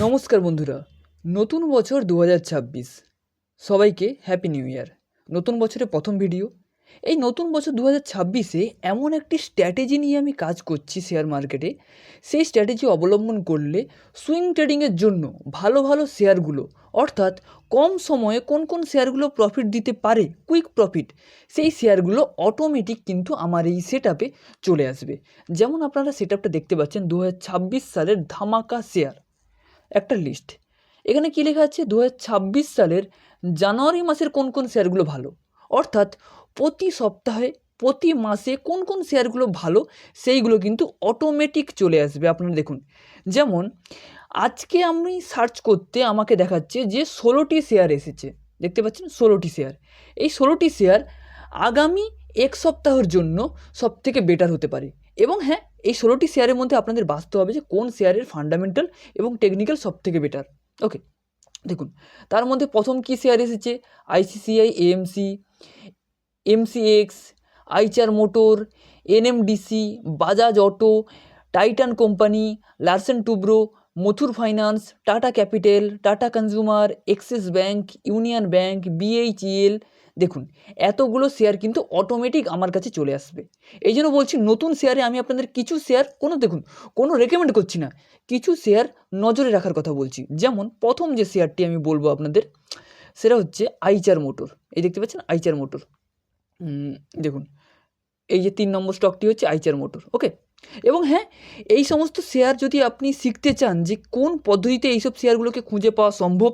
নমস্কার বন্ধুরা, নতুন বছর ২০২৬ সবাইকে হ্যাপি নিউ ইয়ার। নতুন বছরের প্রথম ভিডিও। এই নতুন বছর ২০২৬-এ এমন একটি স্ট্র্যাটেজি নিয়ে আমি কাজ করছি শেয়ার মার্কেটে। সেই স্ট্র্যাটেজি অবলম্বন করলে সুইং ট্রেডিংয়ের জন্য ভালো ভালো শেয়ারগুলো, অর্থাৎ কম সময়ে কোন কোন শেয়ারগুলো প্রফিট দিতে পারে, কুইক প্রফিট, সেই শেয়ারগুলো অটোমেটিক কিন্তু আমার এই সেটআপে চলে আসবে। যেমন আপনারা সেটআপটা দেখতে পাচ্ছেন, ২০২৬ সালের ধামাকা শেয়ার একটা লিস্ট। এখানে কী লেখা আছে, ২০২৬ সালের জানুয়ারি মাসের কোন কোন শেয়ারগুলো ভালো, অর্থাৎ প্রতি সপ্তাহে প্রতি মাসে কোন কোন শেয়ারগুলো ভালো সেইগুলো কিন্তু অটোমেটিক চলে আসবে। আপনারা দেখুন, যেমন আজকে আমি সার্চ করতে আমাকে দেখাচ্ছে যে ১৬টি শেয়ার এসেছে। দেখতে পাচ্ছেন ১৬টি শেয়ার। এই ১৬টি শেয়ার আগামী এক সপ্তাহের জন্য সবথেকে বেটার হতে পারে। এবং হ্যাঁ, এই ১৬টি শেয়ারের মধ্যে আপনাদের বাছতে হবে যে কোন শেয়ারের ফান্ডামেন্টাল এবং টেকনিক্যাল সবথেকে বেটার। ওকে, দেখুন তার মধ্যে প্রথম কী শেয়ার এসেছে, ICICI, AMC, MCX, Eicher motor, NMDC, Bajaj auto, Titan company, Larsen Toubro, Muthoot finance, Tata capital, Tata consumer, Axis bank, Union bank, BHEL. দেখুন এতগুলো শেয়ার কিন্তু অটোমেটিক আমার কাছে চলে আসবে। এই জন্য বলছি, নতুন শেয়ারে আমি আপনাদের কিছু শেয়ার কোনো রেকমেন্ড করছি না, কিছু শেয়ার নজরে রাখার কথা বলছি। যেমন প্রথম যে শেয়ারটি আমি বলবো আপনাদের, সেটা হচ্ছে আইচার মোটর। এই দেখতে পাচ্ছেন আইচার মোটর। দেখুন এই যে ৩ নম্বর স্টকটি হচ্ছে আইচার মোটর। ওকে, এবং হ্যাঁ, এই সমস্ত শেয়ার যদি আপনি শিখতে চান যে কোন পদ্ধতিতে এইসব শেয়ারগুলোকে খুঁজে পাওয়া সম্ভব,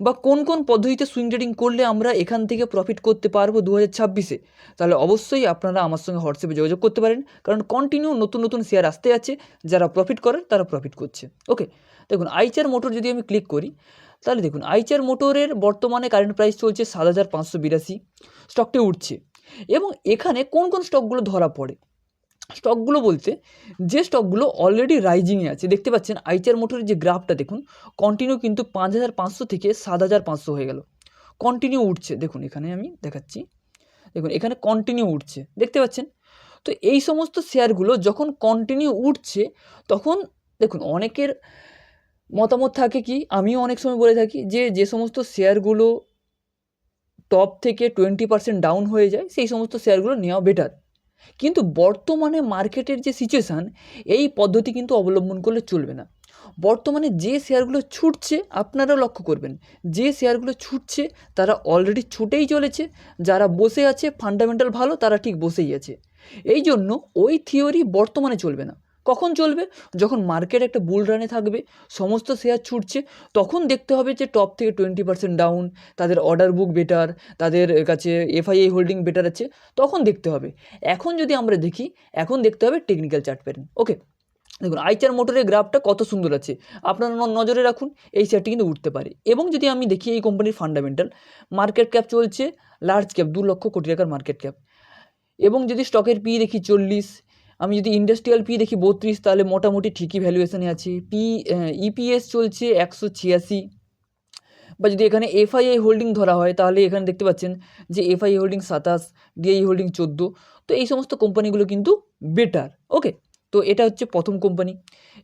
বা কোন কোন পদ্ধতিতে সুইং ট্রেডিং করলে আমরা এখান থেকে প্রফিট করতে পারবো ২০২৬-এ, তাহলে অবশ্যই আপনারা আমার সঙ্গে হোয়াটসঅ্যাপে যোগাযোগ করতে পারেন, কারণ কন্টিনিউ নতুন নতুন শেয়ার আসতে আছে। যারা প্রফিট করে তারা প্রফিট করছে। ওকে, দেখুন আইচার মোটর যদি আমি ক্লিক করি, তাহলে দেখুন আইচার মোটরের বর্তমানে কারেন্ট প্রাইস চলছে ৭,৫৮২। স্টকটি উঠছে। এবং এখানে কোন কোন স্টকগুলো ধরা পড়ে, স্টকগুলো বলতে যে স্টকগুলো অলরেডি রাইজিংয়ে আছে। দেখতে পাচ্ছেন আইচার মোটরের যে গ্রাফটা দেখুন, কন্টিনিউ কিন্তু ৫,৫০০ থেকে ৭,৫০০ হয়ে গেল, কন্টিনিউ উঠছে। দেখুন এখানে আমি দেখাচ্ছি, দেখুন এখানে কন্টিনিউ উঠছে, দেখতে পাচ্ছেন। তো এই সমস্ত শেয়ারগুলো যখন কন্টিনিউ উঠছে, তখন দেখুন অনেকের মতামত থাকে কি, আমিও অনেক সময় বলে থাকি যে সমস্ত শেয়ারগুলো টপ থেকে 20% ডাউন হয়ে যায়, সেই সমস্ত শেয়ারগুলো নেওয়া বেটার। কিন্তু বর্তমানে মার্কেটের যে সিচুয়েশান, এই পদ্ধতি কিন্তু অবলম্বন করলে চলবে না। বর্তমানে যে শেয়ারগুলো ছুটছে, আপনারা লক্ষ্য করবেন, যে শেয়ারগুলো ছুটছে তারা অলরেডি ছুটেই চলেছে। যারা বসে আছে ফান্ডামেন্টাল ভালো, তারা ঠিক বসেই আছে। এই জন্য ওই থিওরি বর্তমানে চলবে না। কখন চলবে? যখন মার্কেট একটা বুল রানে থাকবে, সমস্ত শেয়ার ছুটছে, তখন দেখতে হবে যে টপ থেকে 20% ডাউন, তাদের অর্ডার বুক বেটার, তাদের কাছে এফআইআই হোল্ডিং বেটার আছে, তখন দেখতে হবে। এখন যদি আমরা দেখি, এখন দেখতে হবে টেকনিক্যাল চার্ট প্যাটার্ন। ওকে, দেখুন আইচার মোটরের গ্রাফটা কত সুন্দর আছে, আপনারা নজরে রাখুন, এই শেয়ারটি কিন্তু উঠতে পারে। এবং যদি আমি দেখি এই কোম্পানির ফান্ডামেন্টাল, মার্কেট ক্যাপ চলছে লার্জ ক্যাপ, 2 লক্ষ কোটি টাকার মার্কেট ক্যাপ। এবং যদি স্টকের পি দেখি 40, আমি যদি ইন্ডাস্ট্রিয়াল পি দেখি 32, তাহলে মোটামুটি ঠিকই ভ্যালুয়েশনে আছে। ইপিএস চলছে 186। বা যদি এখানে এফআইআই হোল্ডিং ধরা হয়, তাহলে এখানে দেখতে পাচ্ছেন যে এফআইআই হোল্ডিং 27, ডিআই হোল্ডিং 14। তো এই সমস্ত কোম্পানিগুলো কিন্তু বেটার। ওকে, তো এটা হচ্ছে প্রথম কোম্পানি।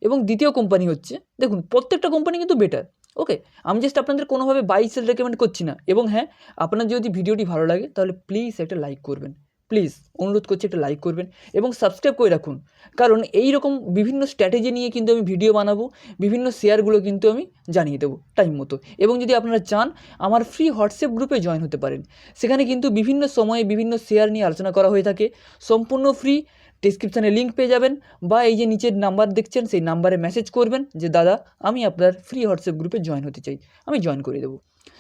এবং দ্বিতীয় কোম্পানি হচ্ছে, দেখুন প্রত্যেকটা কোম্পানি কিন্তু বেটার। ওকে, আমি জাস্ট আপনাদের কোনোভাবে বাই সেল রেকমেন্ড করছি না। এবং হ্যাঁ, আপনার যদি ভিডিওটি ভালো লাগে তাহলে প্লিজ একটা লাইক করবেন, প্লিজ অনুরোধ করছি একটা লাইক করবেন এবং সাবস্ক্রাইব করে রাখুন, কারণ এই রকম বিভিন্ন স্ট্র্যাটেজি নিয়ে কিন্তু আমি ভিডিও বানাবো, বিভিন্ন শেয়ারগুলো কিন্তু আমি জানিয়ে দেবো টাইম মতো। এবং যদি আপনারা চান, আমার ফ্রি হোয়াটসঅ্যাপ গ্রুপে জয়েন হতে পারেন। সেখানে কিন্তু বিভিন্ন সময়ে বিভিন্ন শেয়ার নিয়ে আলোচনা করা হয়ে থাকে, সম্পূর্ণ ফ্রি। ডেসক্রিপশানে লিঙ্ক পেয়ে যাবেন, বা এই যে নিচের নাম্বার দেখছেন, সেই নাম্বারে মেসেজ করবেন যে দাদা আমি আপনার ফ্রি হোয়াটসঅ্যাপ গ্রুপে জয়েন হতে চাই, আমি জয়েন করে দেবো।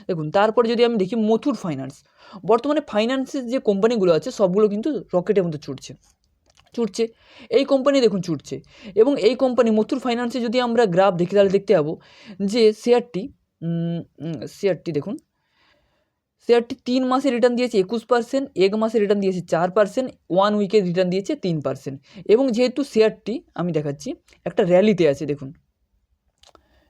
দেখুন তারপরে যদি আমি দেখি মুথুট ফাইন্যান্স, বর্তমানে ফাইন্যান্সের যে কোম্পানিগুলো আছে সবগুলো কিন্তু রকেটের মতো ছুটছে। এই কোম্পানি দেখুন ছুটছে। এবং এই কোম্পানি মুথুট ফাইন্যান্সে যদি আমরা গ্রাফ দেখি, তাহলে দেখতে পাবো যে শেয়ারটি দেখুন, শেয়ারটি 3 মাসে রিটার্ন দিয়েছে 21%, 1 মাসে রিটার্ন দিয়েছে 4%, 1 উইকে রিটার্ন দিয়েছে 3%। এবং যেহেতু শেয়ারটি আমি দেখাচ্ছি একটা র্যালিতে আছে, দেখুন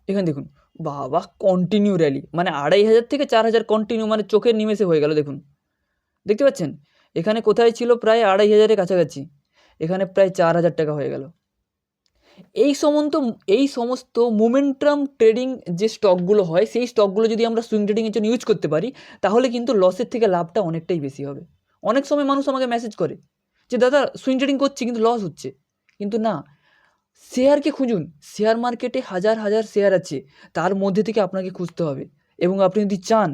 এখানে দেখুন, বাবা কন্টিনিউ র্যালি, মানে 2,500 থেকে 4,000 কন্টিনিউ, মানে চোখের নিমেষে হয়ে গেল। দেখুন দেখতে পাচ্ছেন, এখানে কোথায় ছিল প্রায় 2,500-এর কাছাকাছি, এখানে প্রায় 4,000 টাকা হয়ে গেল। এই সমস্ত মোমেন্টাম ট্রেডিং যে স্টকগুলো হয়, সেই স্টকগুলো যদি আমরা সুইং ট্রেডিংয়ের জন্য ইউজ করতে পারি, তাহলে কিন্তু লসের থেকে লাভটা অনেকটাই বেশি হবে। অনেক সময় মানুষ আমাকে মেসেজ করে যে দাদা সুইং ট্রেডিং করছি কিন্তু লস হচ্ছে। কিন্তু না, শেয়ারকে খুঁজুন। শেয়ার মার্কেটে হাজার হাজার শেয়ার আছে, তার মধ্যে থেকে আপনাকে খুঁজতে হবে। এবং আপনি যদি চান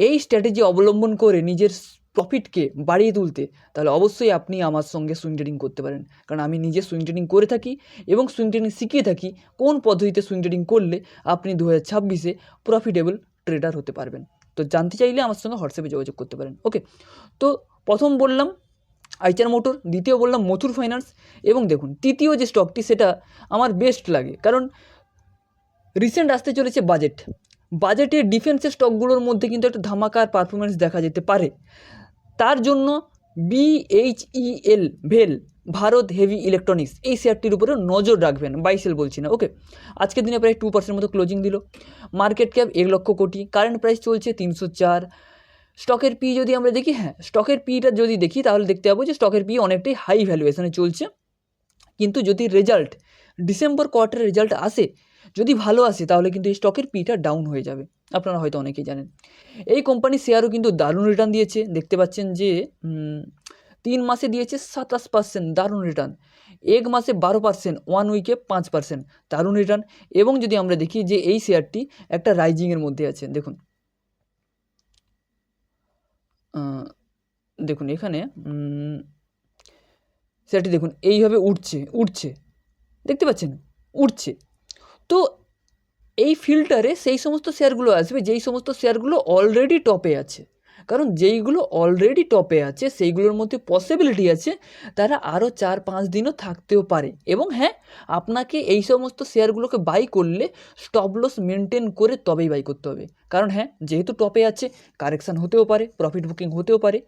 এই স্ট্র্যাটেজি অবলম্বন করে নিজের প্রফিটকে বাড়িয়ে তুলতে, তাহলে অবশ্যই আপনি আমার সঙ্গে সুইং ট্রেডিং করতে পারেন। কারণ আমি নিজে সুইং ট্রেডিং করে থাকি এবং সুইং ট্রেডিং শিখিয়ে থাকি কোন পদ্ধতিতে সুইং ট্রেডিং করলে আপনি 2026-এ প্রফিটেবল ট্রেডার হতে পারবেন। তো জানতে চাইলে আমার সঙ্গে হোয়াটসঅ্যাপে যোগাযোগ করতে পারেন। ওকে, তো প্রথম বললাম আইচার মোটর, দ্বিতীয় বললাম মুথুট ফাইন্যান্স, এবং দেখুন তৃতীয় যে স্টকটি সেটা আমার বেস্ট লাগে, কারণ রিসেন্ট আসতে চলেছে বাজেটে ডিফেন্সের স্টকগুলোর মধ্যে কিন্তু একটা ধামাকার পারফরমেন্স দেখা যেতে পারে। তার জন্য BHEL ভেল, ভারত হেভি ইলেকট্রনিক্স, এই শেয়ারটির উপরে নজর রাখবেন। বাই সেল বলছি না। ওকে, আজকের দিনে প্রায় 2% মতো ক্লোজিং দিল। Market cap 1 lakh crore, current price চলছে 304। স্টকের পি যদি আমরা দেখি, স্টকের পিটা যদি দেখি তাহলে দেখতে পাবো যে স্টকের পি অনেকটাই হাই ভ্যালুয়েশনে চলছে। কিন্তু যদি ডিসেম্বর কোয়ার্টারের রেজাল্ট আসে, যদি ভালো আসে, তাহলে কিন্তু এই স্টকের পিটা ডাউন হয়ে যাবে। আপনারা হয়তো অনেকেই জানেন। এই কোম্পানির শেয়ারও কিন্তু দারুণ রিটার্ন দিয়েছে। দেখতে পাচ্ছেন যে 3 মাসে দিয়েছে 27%, দারুণ রিটার্ন। 1 মাসে 12%, 1 উইকে 5%, দারুণ রিটার্ন। এবং যদি আমরা দেখি যে এই শেয়ারটি একটা রাইজিংয়ের মধ্যে আছে, দেখুন এখানে শেয়ারটি দেখুন এইভাবে উঠছে, দেখতে পাচ্ছেন উঠছে। তো এই ফিল্টারে সেই সমস্ত শেয়ারগুলো আসবে যেই সমস্ত শেয়ারগুলো অলরেডি টপে আছে। কারণ যেইগুলো অলরেডি টপে আছে সেইগুলোর মধ্যে পসিবিলিটি আছে তারা আরও 4-5 দিনও থাকতেও পারে। এবং আপনাকে এই সমস্ত শেয়ারগুলোকে বাই করলে স্টপ লস মেনটেন করে তবেই বাই করতে হবে। কারণ যেহেতু টপে আছে, কারেকশান হতেও পারে, প্রফিট বুকিং হতেও পারে।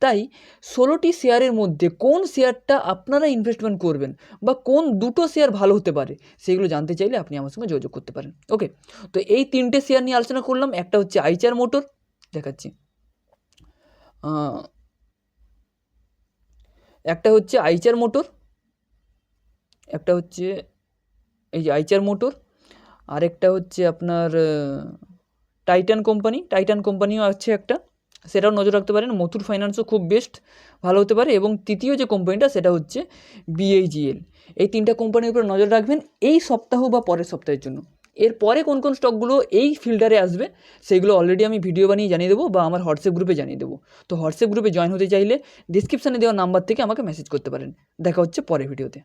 তাই 16টি শেয়ারের মধ্যে কোন শেয়ারটা আপনারা ইনভেস্টমেন্ট করবেন বা কোন দুটো শেয়ার ভালো হতে পারে, সেগুলো জানতে চাইলে আপনি আমার সঙ্গে যোগাযোগ করতে পারেন। ওকে, তো এই 3টে শেয়ার নিয়ে আলোচনা করলাম। একটা হচ্ছে আইচার মোটর, দেখাচ্ছি, একটা হচ্ছে আইচার মোটর, একটা হচ্ছে এই যে আইচার মোটর, আরেকটা হচ্ছে আপনার টাইটান কোম্পানিও আছে একটা, সেটাও নজর রাখতে পারেন। মুথুট ফাইন্যান্সও খুব বেস্ট, ভালো হতে পারে। এবং তৃতীয় যে কোম্পানিটা সেটা হচ্ছে BHEL। এই 3টা কোম্পানির উপর নজর রাখবেন এই সপ্তাহ বা পরের সপ্তাহের জন্য। এরপরে কোন কোন স্টকগুলো এই ফিল্টারে আসবে সেইগুলো অলরেডি আমি ভিডিও বানিয়ে জানিয়ে দেবো বা আমার হোয়াটসঅ্যাপ গ্রুপে জানিয়ে দেবো। তো হোয়াটসঅ্যাপ গ্রুপে জয়েন হতে চাইলে ডিসক্রিপশানে দেওয়া নাম্বার থেকে আমাকে মেসেজ করতে পারেন। দেখা হচ্ছে পরের ভিডিওতে।